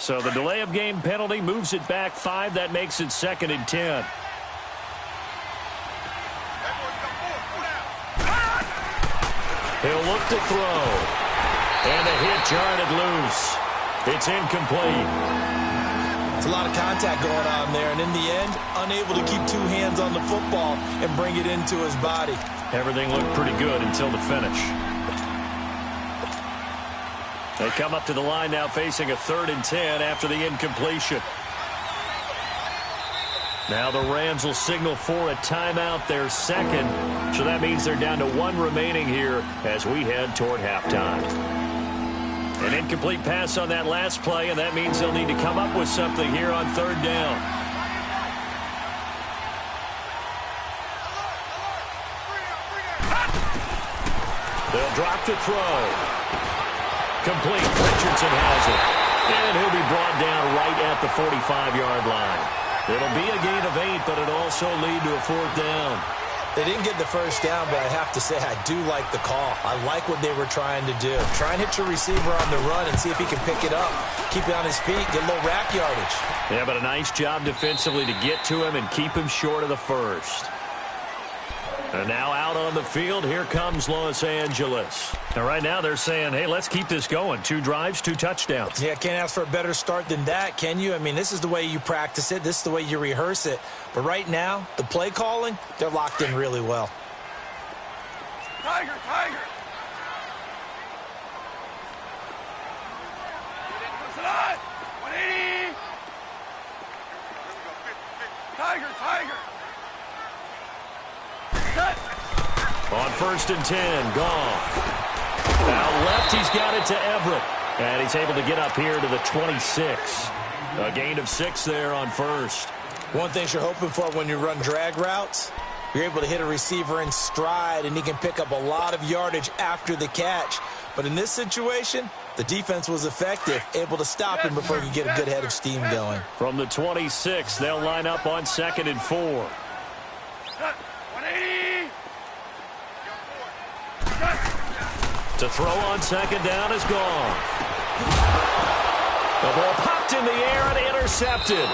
So the delay of game penalty moves it back 5. That makes it 2nd and 10. He'll look to throw. And a hit jarred it loose. It's incomplete. It's a lot of contact going on there, and in the end, unable to keep 2 hands on the football and bring it into his body. Everything looked pretty good until the finish. They come up to the line now facing a 3rd and 10 after the incompletion. Now the Rams will signal for a timeout, their 2nd. So that means they're down to 1 remaining here as we head toward halftime. An incomplete pass on that last play, and that means they'll need to come up with something here on 3rd down. They'll drop to throw. Complete. Richardson has it. And he'll be brought down right at the 45-yard line. It'll be a gain of 8, but it'll also lead to a 4th down. They didn't get the first down, but I have to say I do like the call. I like what they were trying to do. Try and hit your receiver on the run and see if he can pick it up. Keep it on his feet, get a little rack yardage. Yeah, but a nice job defensively to get to him and keep him short of the first. And now out on the field, here comes Los Angeles. And right now they're saying, hey, let's keep this going. 2 drives, 2 touchdowns. Yeah, can't ask for a better start than that, can you? I mean, this is the way you practice it. This is the way you rehearse it. But right now, the play calling, they're locked in really well. Tiger, Tiger. Slide. 180. Tiger, Tiger. On 1st and 10, Goff. Out left, he's got it to Everett. And he's able to get up here to the 26. A gain of 6 there on 1st. One thing you're hoping for when you run drag routes, you're able to hit a receiver in stride, and he can pick up a lot of yardage after the catch. But in this situation, the defense was effective, able to stop him before he could get a good head of steam going. From the 26, they'll line up on 2nd and 4. 180. To throw on 2nd down is gone. The ball popped in the air and intercepted.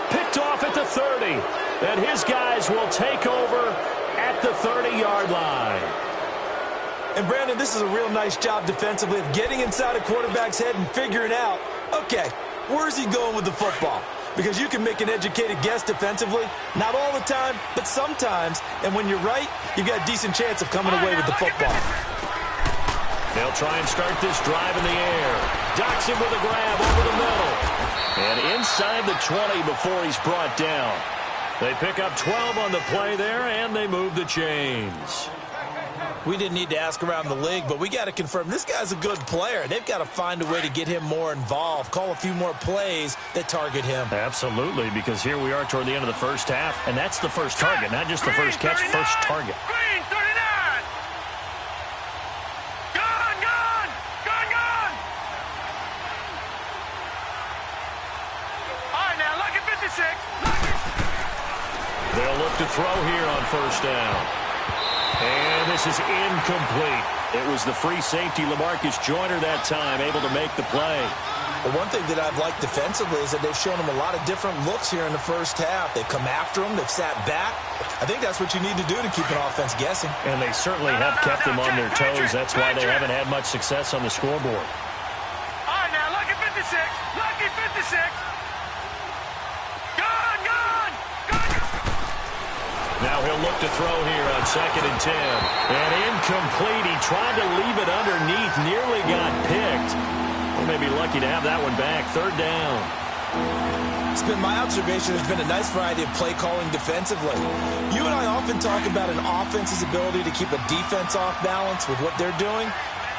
Picked off at the 30. And his guys will take over at the 30-yard line. And, Brandon, this is a real nice job defensively of getting inside a quarterback's head and figuring out, okay, where's he going with the football? Because you can make an educated guess defensively, not all the time, but sometimes. And when you're right, you've got a decent chance of coming away with the football. They'll try and start this drive in the air. Docks him with a grab over the middle. And inside the 20 before he's brought down. They pick up 12 on the play there, and they move the chains. We didn't need to ask around the league, but we got to confirm this guy's a good player. They've got to find a way to get him more involved, call a few more plays that target him. Absolutely, because here we are toward the end of the first half, and that's the first target, not just the first catch, first target. Green 39. Gone, gone, gone, gone. All right, now, lucky 56. They'll look to throw here on 1st down. And this is incomplete. It was the free safety, LaMarcus Joyner, that time, able to make the play. But one thing that I've liked defensively is that they've shown him a lot of different looks here in the first half. They've come after him. They've sat back. I think that's what you need to do to keep an offense guessing. And they certainly have kept them on their toes. That's why they haven't had much success on the scoreboard. All right, now, lucky 56. Lucky 56. Gone, gone, gone. Now he'll look to throw here on 2nd and 10. And incomplete. He tried to leave it underneath. Nearly got picked. We may be lucky to have that one back. 3rd down. It's been my observation there's been a nice variety of play calling defensively. You and I often talk about an offense's ability to keep a defense off balance with what they're doing.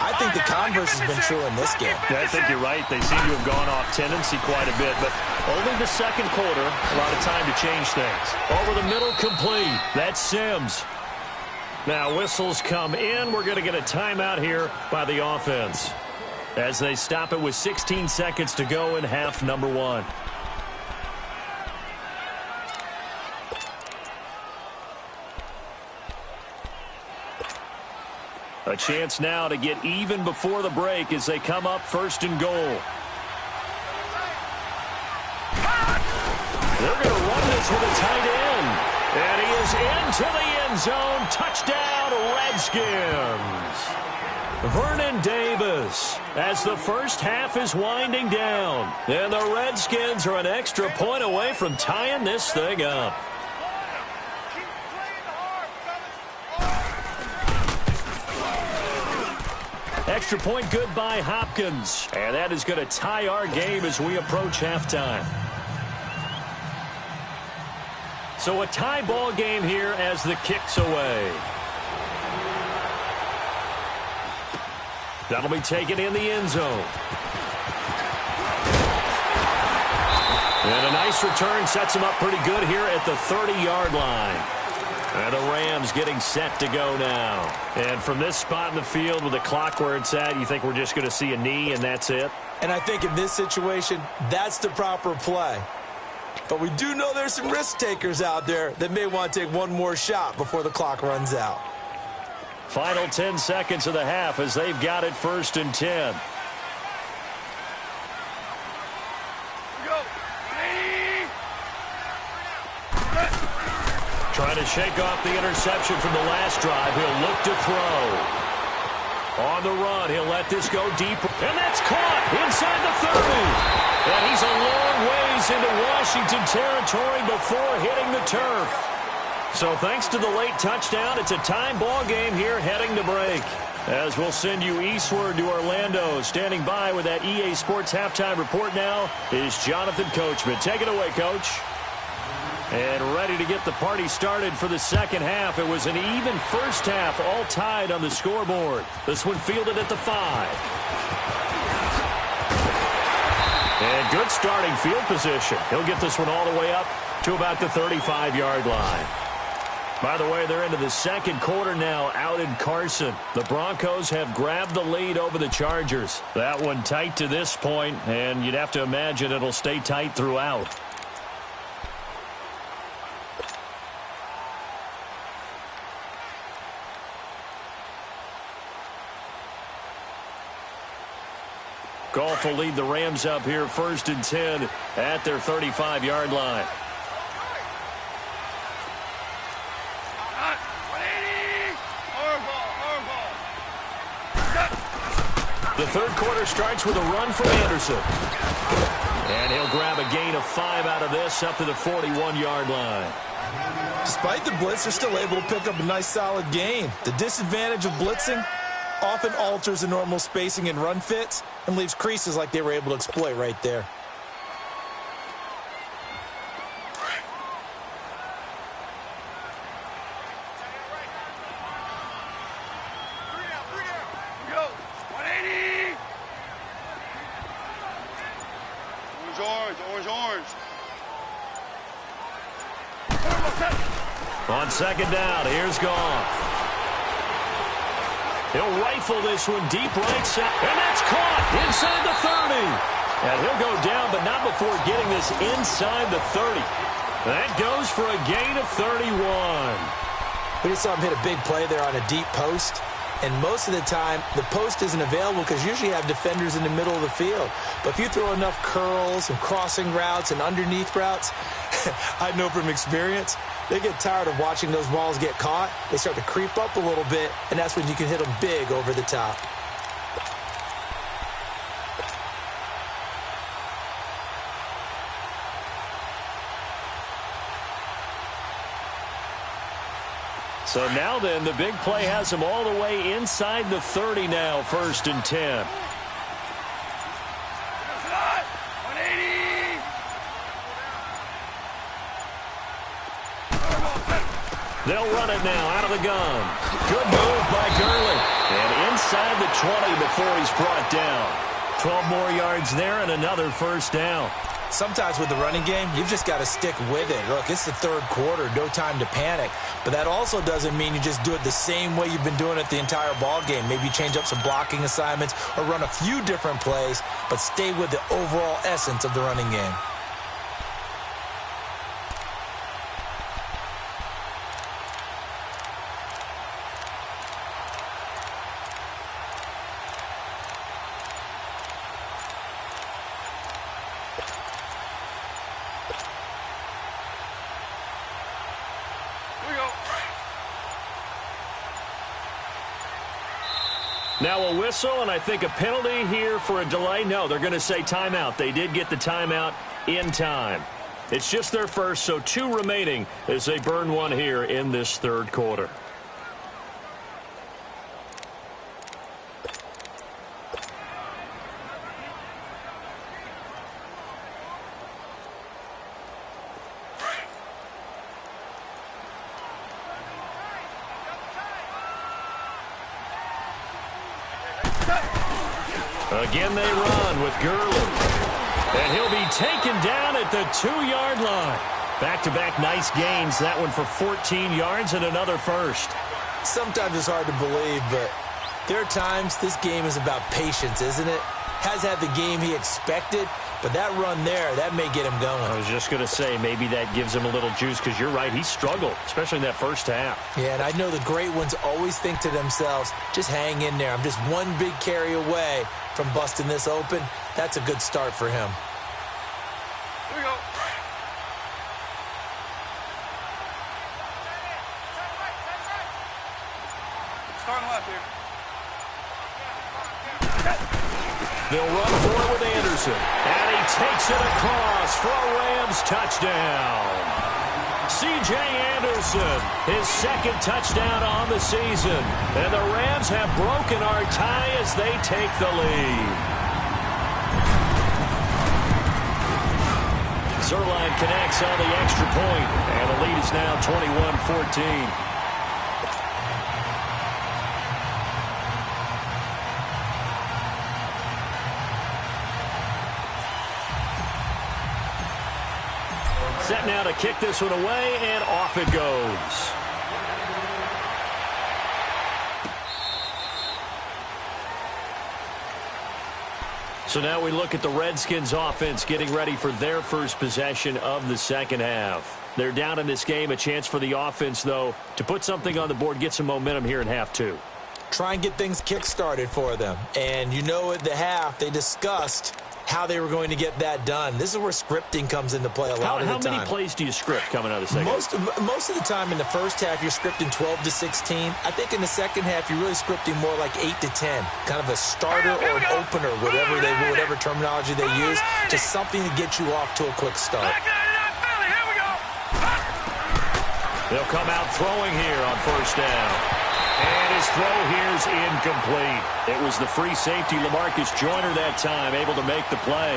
I think the converse has been true in this game. Yeah, I think you're right. They seem to have gone off tendency quite a bit, but only the 2nd quarter, a lot of time to change things. Over the middle, complete. That's Sims. Now whistles come in. We're going to get a timeout here by the offense as they stop it with 16 seconds to go in half number 1. A chance now to get even before the break as they come up 1st and goal. Davis with a tight end. And he is into the end zone. Touchdown, Redskins. Vernon Davis as the first half is winding down. And the Redskins are an extra point away from tying this thing up. Extra point good by Hopkins. And that is going to tie our game as we approach halftime. So a tie ball game here as the kick's away. That'll be taken in the end zone. And a nice return sets him up pretty good here at the 30-yard line. And the Rams getting set to go now. And from this spot in the field with the clock where it's at, you think we're just going to see a knee and that's it? And I think in this situation, that's the proper play. But we do know there's some risk takers out there that may want to take one more shot before the clock runs out. Final 10 seconds of the half as they've got it 1st and 10. Trying to shake off the interception from the last drive. He'll look to throw. On the run, he'll let this go deep. And that's caught inside the 30. And he's a long ways into Washington territory before hitting the turf. So thanks to the late touchdown, it's a time ball game here heading to break. As we'll send you eastward to Orlando. Standing by with that EA Sports halftime report now is Jonathan Coachman. Take it away, Coach. And ready to get the party started for the second half. It was an even first half, all tied on the scoreboard. This one fielded at the 5. And good starting field position. He'll get this one all the way up to about the 35-yard line. By the way, they're into the second quarter now out in Carson. The Broncos have grabbed the lead over the Chargers. That one tight to this point, and you'd have to imagine it'll stay tight throughout. Goff will lead the Rams up here 1st and 10 at their 35-yard line. The third quarter starts with a run from Anderson. And he'll grab a gain of 5 out of this up to the 41-yard line. Despite the blitz, they're still able to pick up a nice solid gain. The disadvantage of blitzing often alters the normal spacing and run fits and leaves creases like they were able to exploit right there. On second down, here's Goff. He'll rifle this one deep right side, and that's caught inside the 30. And he'll go down, but not before getting this inside the 30. That goes for a gain of 31. We just saw him hit a big play there on a deep post. And most of the time, the post isn't available because usually you have defenders in the middle of the field. But if you throw enough curls and crossing routes and underneath routes, I know from experience, they get tired of watching those balls get caught. They start to creep up a little bit, and that's when you can hit them big over the top. So now then, the big play has him all the way inside the 30 now, 1st and 10. They'll run it now out of the gun. Good move by Gurley. And inside the 20 before he's brought down. 12 more yards there and another first down. Sometimes with the running game, you've just got to stick with it. Look, it's the third quarter, no time to panic. But that also doesn't mean you just do it the same way you've been doing it the entire ball game. Maybe change up some blocking assignments or run a few different plays, but stay with the overall essence of the running game. Now a whistle, and I think a penalty here for a delay. No, they're going to say timeout. They did get the timeout in time. It's just their first, so 2 remaining as they burn one here in this third quarter. Again they run with Gurley. And he'll be taken down at the 2-yard line. Back-to-back nice gains. That one for 14 yards and another first. Sometimes it's hard to believe, but there are times this game is about patience, isn't it? Has had the game he expected, but that run there, that may get him going. I was just going to say, maybe that gives him a little juice, because you're right, he struggled, especially in that first half. Yeah, and I know the great ones always think to themselves, just hang in there. I'm just one big carry away from busting this open. That's a good start for him. Here we go. Starting left here. They'll run for it with Anderson. And he takes it across for a Rams touchdown. C.J. Anderson, his second touchdown on the season. And the Rams have broken our tie as they take the lead. Zerline connects on the extra point. And the lead is now 21-14. Set now to kick this one away, and off it goes. So now we look at the Redskins offense getting ready for their first possession of the second half. They're down in this game. A chance for the offense, though, to put something on the board, get some momentum here in half 2. Try and get things kick-started for them. And you know at the half, they discussed how they were going to get that done. This is where scripting comes into play a lot of the time. How many plays do you script coming out of the second half? Most of the time in the first half, you're scripting 12 to 16. I think in the second half, you're really scripting more like 8 to 10. Kind of a starter or an opener, whatever terminology they use. Just something to get you off to a quick start. They'll come out throwing here on first down. And his throw here is incomplete. It was the free safety, LaMarcus Joyner, that time, able to make the play.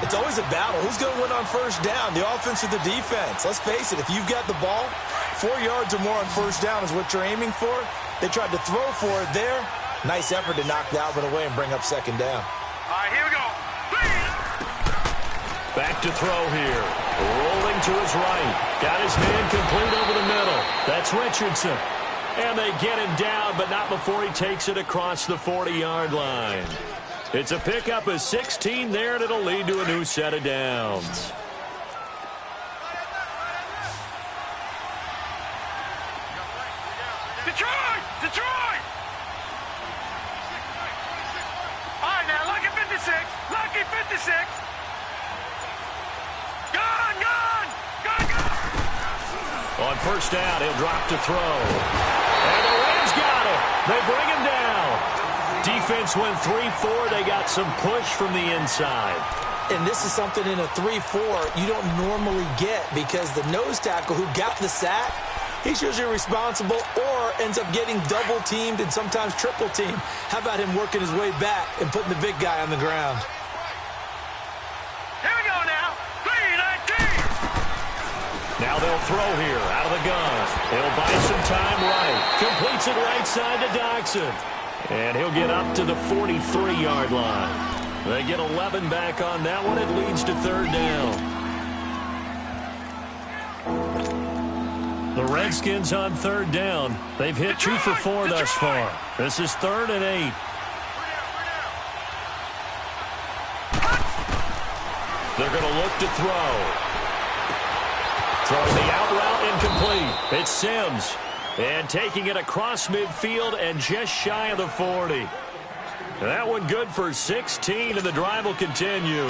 It's always a battle. Who's going to win on first down, the offense or the defense? Let's face it, if you've got the ball, 4 yards or more on first down is what you're aiming for. They tried to throw for it there. Nice effort to knock Dalvin away and bring up second down. All right, here we go. Back to throw here. Rolling to his right. Got his man complete over the middle. That's Richardson. And they get him down, but not before he takes it across the 40-yard line. It's a pickup of 16 there, and it'll lead to a new set of downs. Detroit! Detroit! All right, now, lucky 56. Lucky 56. Gone! On first down, he'll drop to throw. And the Rams got him. They bring him down. Defense went 3-4. They got some push from the inside. And this is something in a 3-4 you don't normally get, because the nose tackle who got the sack, he's usually responsible or ends up getting double-teamed and sometimes triple-teamed. How about him working his way back and putting the big guy on the ground? Here we go now. 3-19. Now they'll throw here out of the gun. He'll buy some time right. Completes it right side to Dodson. And he'll get up to the 43-yard line. They get 11 back on that one. It leads to third down. The Redskins on third down. They've hit 2 for 4 thus far. This is 3rd and 8. They're going to look to throw. Throwing the out route incomplete. It's Sims. And taking it across midfield and just shy of the 40. That one good for 16, and the drive will continue.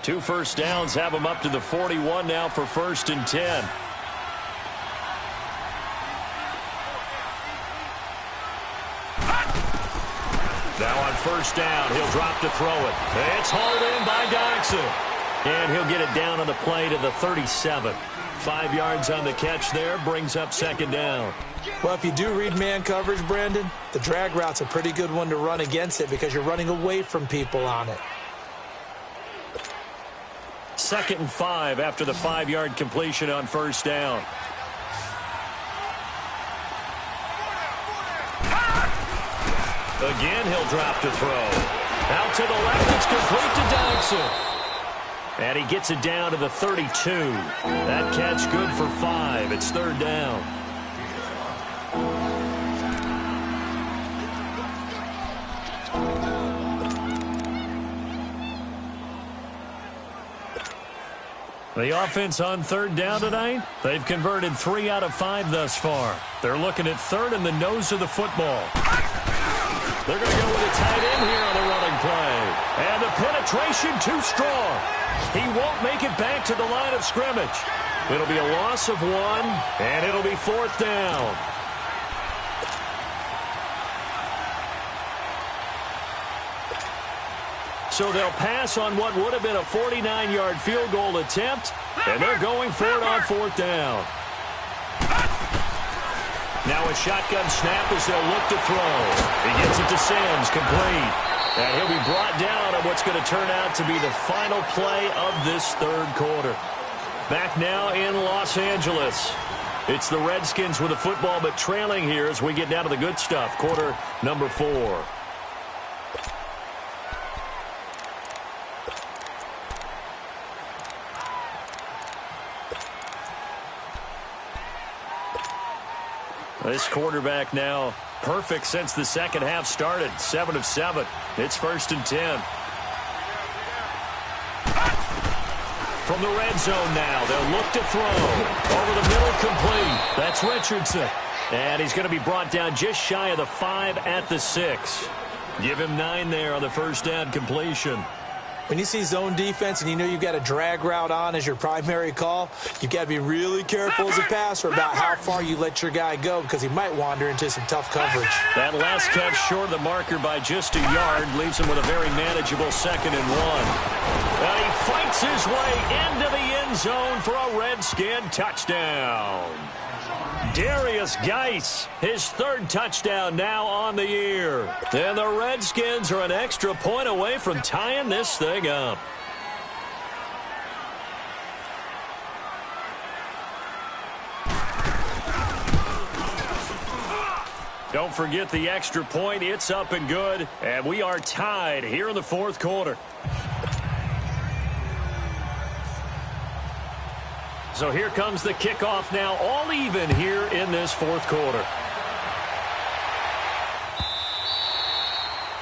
2 first downs have them up to the 41 now for 1st and 10. Now on first down, he'll drop to throw it. It's hauled in by Dodson. And he'll get it down on the play to the 37. 5 yards on the catch there, brings up second down. Well, if you do read man coverage, Brandon, the drag route's a pretty good one to run against it because you're running away from people on it. 2nd and 5 after the 5-yard completion on first down. Again, he'll drop to throw. Out to the left, it's complete to Dodson. And he gets it down to the 32. That catch good for 5. It's third down. The offense on third down tonight, they've converted 3 out of 5 thus far. They're looking at third in the nose of the football. They're going to go with a tight end here on the running play. And the penetration too strong. He won't make it back to the line of scrimmage. It'll be a loss of 1, and it'll be fourth down. So they'll pass on what would have been a 49-yard field goal attempt, and they're going for it on fourth down. Now a shotgun snap as they'll look to throw. He gets it to Sims, complete. And he'll be brought down on what's going to turn out to be the final play of this third quarter. Back now in Los Angeles. It's the Redskins with the football, but trailing here as we get down to the good stuff. Quarter number 4. This quarterback now perfect since the second half started. 7 of 7. It's 1st and 10. From the red zone now, they'll look to throw. Over the middle, complete. That's Richardson. And he's going to be brought down just shy of the 5 at the 6. Give him 9 there on the first down completion. When you see zone defense and you know you've got a drag route on as your primary call, you've got to be really careful as a passer about how far you let your guy go because he might wander into some tough coverage. That last catch short of the marker by just a yard leaves him with a very manageable 2nd and 1. And he fights his way into the end zone for a Redskin touchdown. Darius Geis, his 3rd touchdown now on the year. And the Redskins are an extra point away from tying this thing up. Don't forget the extra point. It's up and good. And we are tied here in the fourth quarter. So here comes the kickoff now, all even here in this fourth quarter.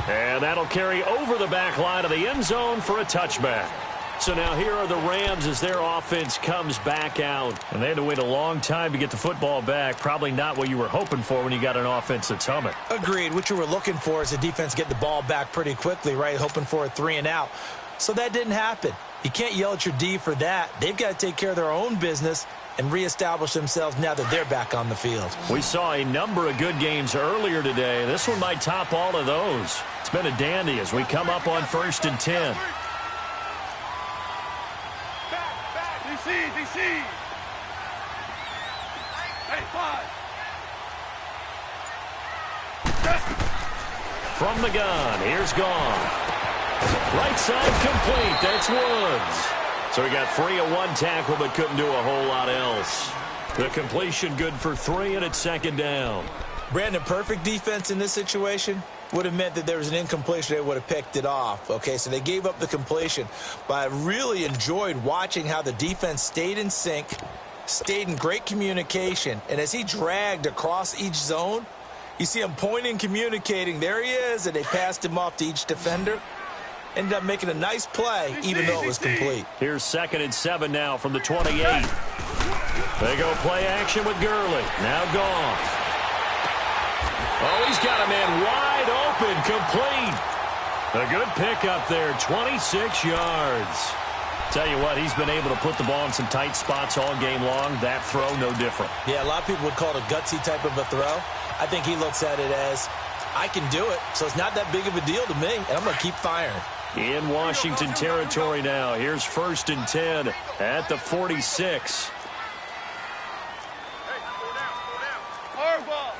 And that'll carry over the back line of the end zone for a touchback. So now here are the Rams as their offense comes back out. And they had to wait a long time to get the football back. Probably not what you were hoping for when you got an offense that's humming. Agreed. What you were looking for is the defense get the ball back pretty quickly, right? Hoping for a 3 and out. So that didn't happen. You can't yell at your D for that. They've got to take care of their own business and reestablish themselves now that they're back on the field. We saw a number of good games earlier today. This one might top all of those. It's been a dandy as we come up on 1st and 10. Back, DC. Hey, 5. From the gun, here's Goff. Right side complete. That's Woods. So he got free of 1 tackle but couldn't do a whole lot else. The completion good for 3, and it's 2nd down. Brandon, perfect defense in this situation would have meant that there was an incompletion. They would have picked it off. Okay, so they gave up the completion. But I really enjoyed watching how the defense stayed in sync, stayed in great communication. And as he dragged across each zone, you see him pointing, communicating. There he is, and they passed him off to each defender. Ended up making a nice play, even though it was complete. Here's 2nd and 7 now from the 28. They go play action with Gurley. Now Goff. Oh, he's got a man wide open, complete. A good pickup there, 26 yards. Tell you what, he's been able to put the ball in some tight spots all game long. That throw, no different. Yeah, a lot of people would call it a gutsy type of a throw. I think he looks at it as I can do it, so it's not that big of a deal to me, and I'm going to keep firing. In Washington territory now. Here's 1st and 10 at the 46. Hard ball.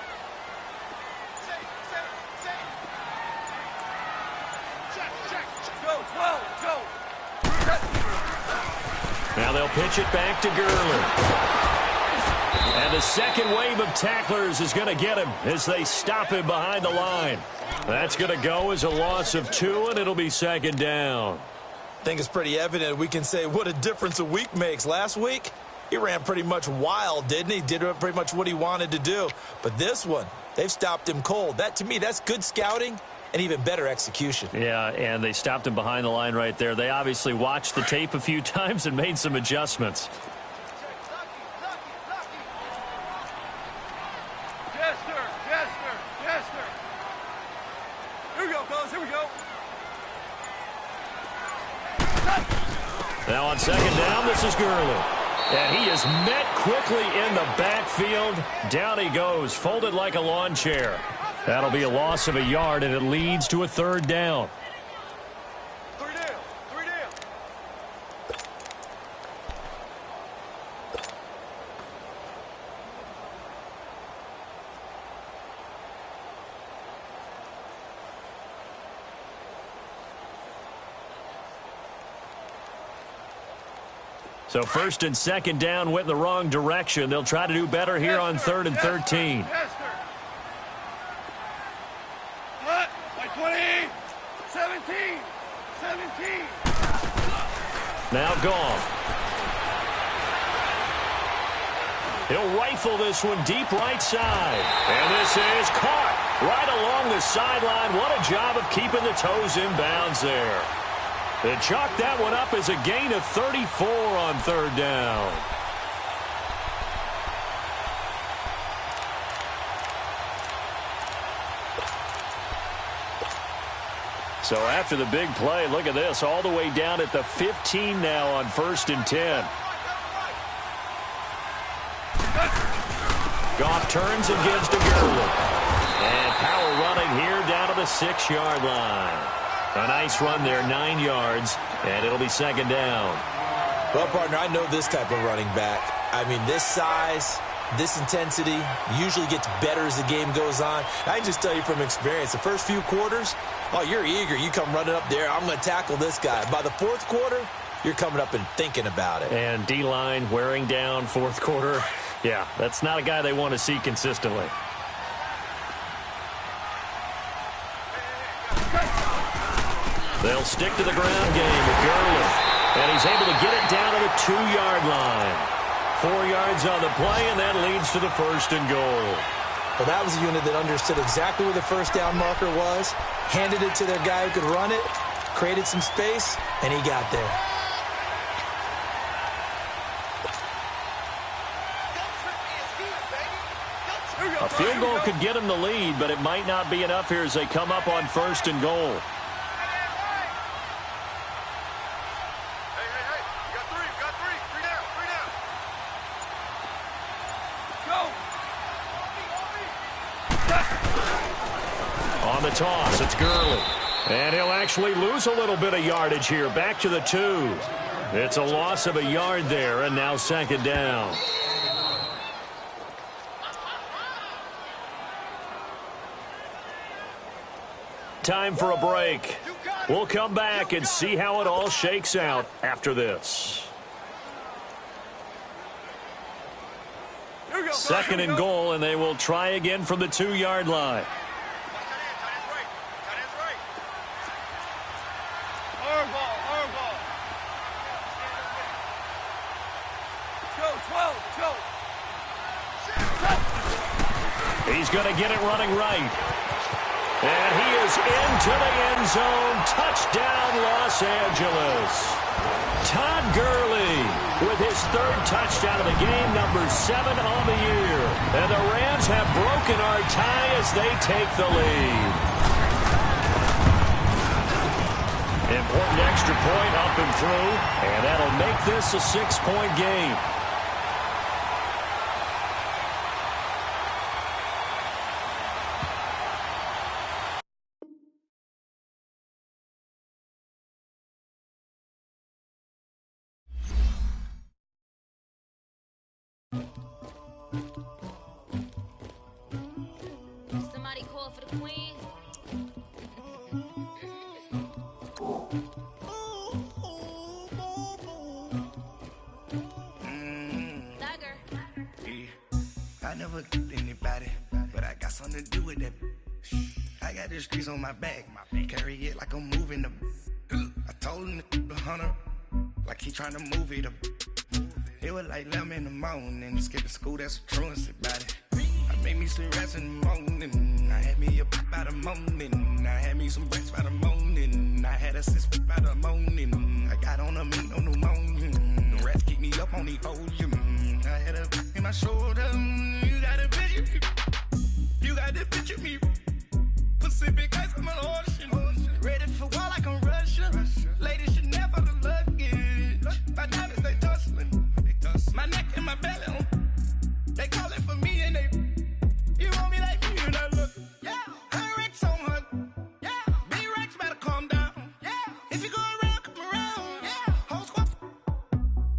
Go, 12, go. Now they'll pitch it back to Gurley. And the second wave of tacklers is going to get him as they stop him behind the line. That's going to go as a loss of 2, and it'll be 2nd down. I think it's pretty evident we can say what a difference a week makes. Last week, he ran pretty much wild, didn't he? Did pretty much what he wanted to do. But this one, they've stopped him cold. That, to me, that's good scouting and even better execution. Yeah, and they stopped him behind the line right there. They obviously watched the tape a few times and made some adjustments. Here we go, fellas. Here we go. Now on 2nd down, this is Gurley. And he is met quickly in the backfield. Down he goes, folded like a lawn chair. That'll be a loss of a yard, and it leads to a 3rd down. Three down. So 1st and 2nd down went in the wrong direction. They'll try to do better here on 3rd and 13. Yes, sir. What? By 20. 17. Now gone. He'll rifle this one deep right side. And this is caught right along the sideline. What a job of keeping the toes in bounds there. They chalked that one up as a gain of 34 on 3rd down. So after the big play, look at this, all the way down at the 15 now on 1st and 10. Goff turns and gives to Gurley. And power running here down to the 6-yard line. A nice run there, 9 yards, and it'll be 2nd down. Well, partner, I know this type of running back. I mean, this size, this intensity usually gets better as the game goes on. I can just tell you from experience, the first few quarters, oh, you're eager. You come running up there, I'm going to tackle this guy. By the 4th quarter, you're coming up and thinking about it. And D-line wearing down 4th quarter. Yeah, that's not a guy they want to see consistently. They'll stick to the ground game with Gurley. And he's able to get it down to the 2-yard line. 4 yards on the play, and that leads to the 1st and goal. Well, that was a unit that understood exactly where the 1st down marker was, handed it to their guy who could run it, created some space, and he got there. A field goal could get him the lead, but it might not be enough here as they come up on 1st and goal. On the toss, it's Gurley. And he'll actually lose a little bit of yardage here. Back to the 2. It's a loss of a yard there, and now 2nd down. Time for a break. We'll come back and see how it all shakes out after this. 2nd and goal, and they will try again from the 2-yard line. He's going to get it running right. And he is into the end zone. Touchdown, Los Angeles. Todd Gurley with his 3rd touchdown of the game, number 7 on the year. And the Rams have broken our tie as they take the lead. Important extra point up and through, and that'll make this a 6-point game. Somebody call for the queen. I never killed anybody, but I got something to do with that. I got the streets on my back, carry it like I'm moving them. I told him the hunter, like he trying to move it up. It was like 11 in the morning, skipping school, that's a truancy about it. I made me some rats in the morning, I had me a pop by the morning, I had me some bricks by the morning, I had a sis by the morning, I got on a meat on the morning, the rats keep me up on the podium, I had a in my shoulder, you got a picture, you got the picture me, Pacific ice, I'm an ocean, ready for war like I'm Russian, ladies should never the luggage, my diamonds they tussling, my neck and my belly, they calling for me and they, you want me like me and I look, yeah, her Rex on her, yeah, B-Rex better calm down, yeah, if you go around, come around, yeah, whole squad,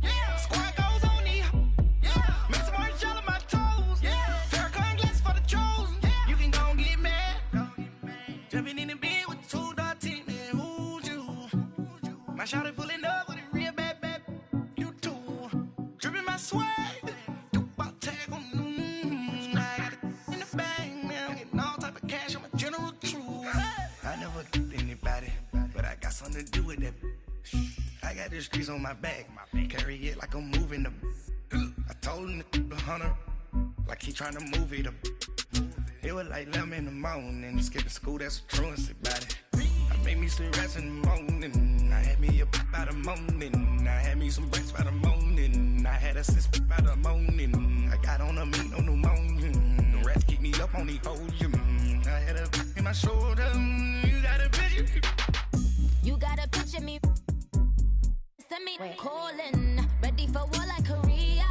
yeah, squad goes on me, yeah, make some orange gel on my toes, yeah, Farrakhan glass for the chosen, yeah, you can go and get mad, jumping in the bed with 2 dark teeth, man, who's you, my shawty pulling up with a real bad, you too, dripping my swag, I never killed anybody, but I got something to do with that. I got the streets on my back, carry it like I'm moving them. I told him the hunter, like he trying to move it up. It was like 11 in the morning, skipping school, that's a truancy about it. I made me some rats in the morning, I had me a pop by the morning, I had me some bricks by the morning, I had a sis by the morning, I got on a meat on the morning, the rats keep me up on the podium, I had a in my shoulder, you got a picture, You got a picture me. Send me calling, ready for war like Korea.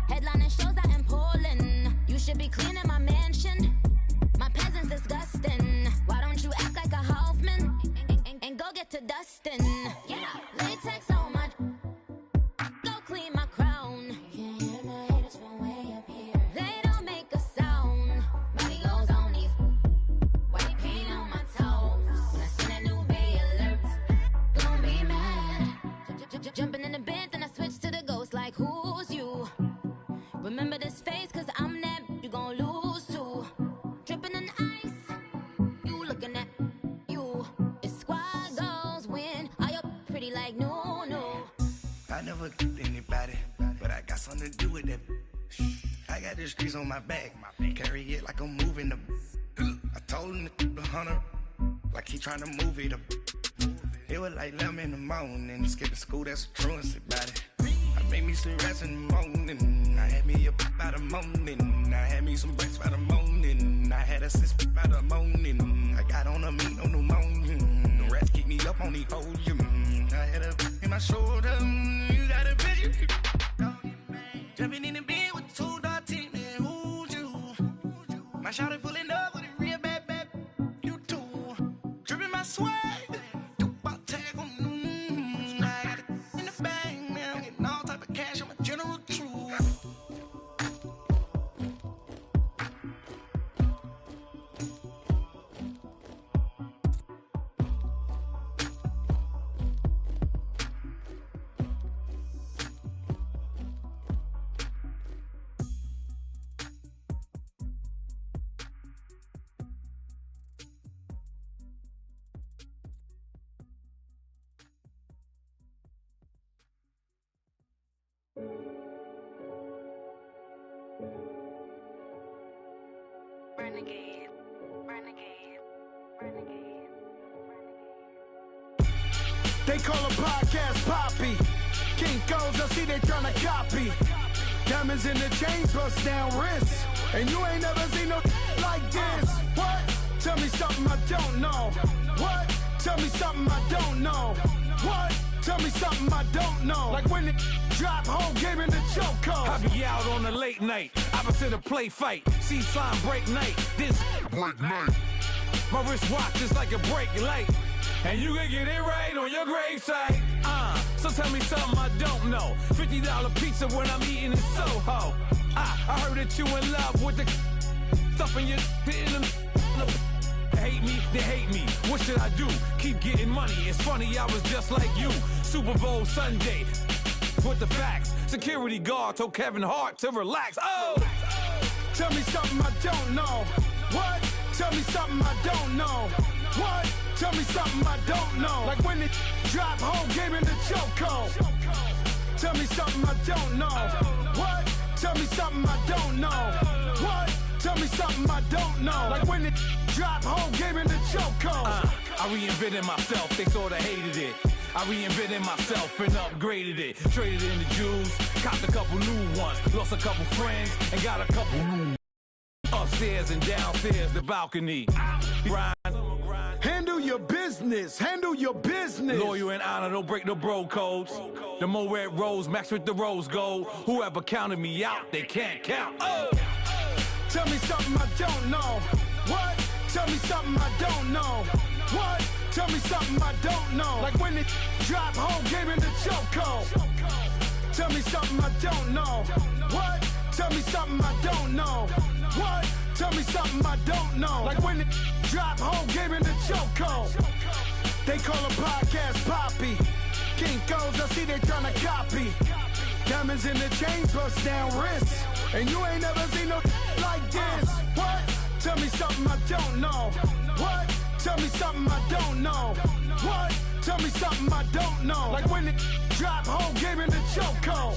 Headlining shows out in Poland. You should be cleaning my mansion. My peasants disgusting. Why don't you act like a Hoffman and go get to dustin'? Yeah, latex on my. Go clean my crown. Can you hear my haters from way up here? They don't make a sound. Body goes on these. White paint on my toes. When I send a new bay alert, gon' be mad. Jumping in the bed, then I switch to the ghost like who's you? Remember this face, cause I'm that you gon' lose too. Dripping in ice, you looking at you. It's squad goals win. Are you pretty like no, no? I never killed anybody, but I got something to do with that. I got the streets on my back, carry it like I'm moving them. I told him the hunter, like he trying to move it up. It was like 11 in the morning, skipping school, that's a truancy about it. I made me some rats in the morning, I had me a pop by the morning, I had me some bricks by the morning, I had a sis by the morning, I got on a meat on the morning, the rats keep me up on the podium, I had a in my shoulder, you got a picture, jumping in the bed with 2 dark teeth, man, who's you? My shawty pulling up with a real bad, you too, dripping my swag. Renegade, renegade, renegade, They call a podcast Poppy. Kinkos, I see they tryna copy. Diamonds in the chains, bust down wrists. And you ain't never seen no like this. What? Tell me something I don't know. What? Tell me something I don't know. What? Tell me something I don't know. Like when it drop home, gave in the chokehold. I be out on a late night, opposite a play fight. See sign break night, this break night. My wristwatch is like a break light. And you can get it right on your gravesite. So tell me something I don't know. $50 pizza when I'm eating in Soho. I heard that you in love with the stuff in your hate me, they hate me. What should I do? Keep getting money. It's funny, I was just like you. Super Bowl Sunday with the facts. Security guard told Kevin Hart to relax. Oh! Tell me something I don't know. What? Tell me something I don't know. What? Tell me something I don't know. Like when it drop whole game in the chokehold. Tell me something I don't know. What? Tell me something I don't know. What? Tell me something I don't know. Like when it drop whole game in the chokehold. I reinvented myself, they sorta hated it. I reinvented myself and upgraded it. Traded in the Jews, copped a couple new ones. Lost a couple friends and got a couple new. Upstairs and downstairs, the balcony. Handle your business, handle your business. Loyal and honor, don't break the bro codes. The more red rose, max with the rose gold. Whoever counted me out, they can't count. Oh! Tell me something I don't know. What? Tell me something I don't know. What? Tell me something I don't know. Like when it drop whole game in the chokehold. Tell me something I don't know. What? Tell me something I don't know. What? Tell me something I don't know. Like when it drop whole game in the chokehold. They call a podcast Poppy. Kinkos, I see they tryna copy. Diamonds in the chains, bust down wrists. And you ain't never seen no like this. What? Tell me something I don't know. What? Tell me something I don't know. What? Tell me something I don't know. Like when it drop whole game in the chokehold.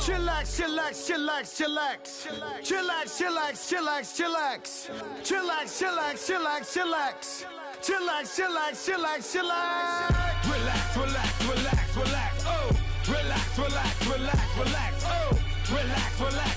Chillax, chillax, chillax, chillax. Chillax, chillax, chillax, chillax. Chillax, chillax, chillax, chillax. Chillax, chillax, chillax, chillax. Relax, relax, relax, relax. Oh! Relax, relax, relax, relax. Oh! Relax, relax.